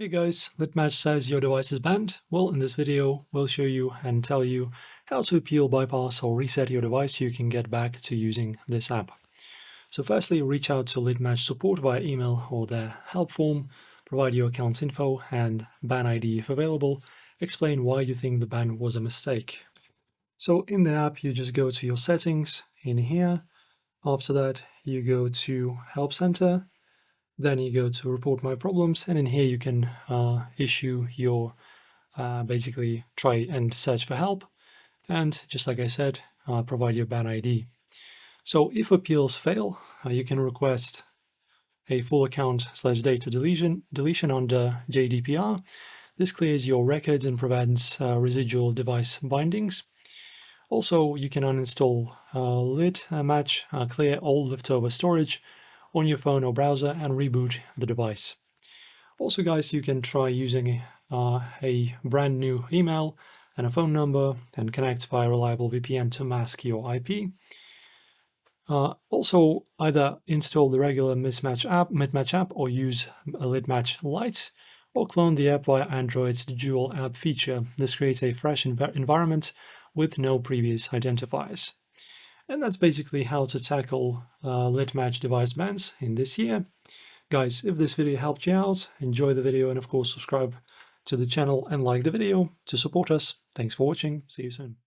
Hey guys, Litmatch says your device is banned. Well, in this video, we'll show you and tell you how to appeal, bypass, or reset your device so you can get back to using this app. So firstly, reach out to Litmatch support via email or their help form, provide your account's info and ban ID if available, explain why you think the ban was a mistake. So in the app, you just go to your settings in here. After that, you go to Help Center. Then you go to report my problems, and in here you can issue your basically try and search for help, and just like I said, provide your ban ID. So if appeals fail, you can request a full account/data deletion under GDPR. This clears your records and prevents residual device bindings. Also, you can uninstall Litmatch, clear all leftover storage on your phone or browser, and reboot the device. Also, guys, you can try using a brand new email and a phone number and connect via reliable VPN to mask your IP. Also, either install the regular Litmatch app or use a Litmatch Lite, or clone the app via Android's dual app feature. This creates a fresh environment with no previous identifiers. And that's basically how to tackle Litmatch device bans in this year. Guys, if this video helped you out, enjoy the video and of course subscribe to the channel and like the video to support us. Thanks for watching. See you soon.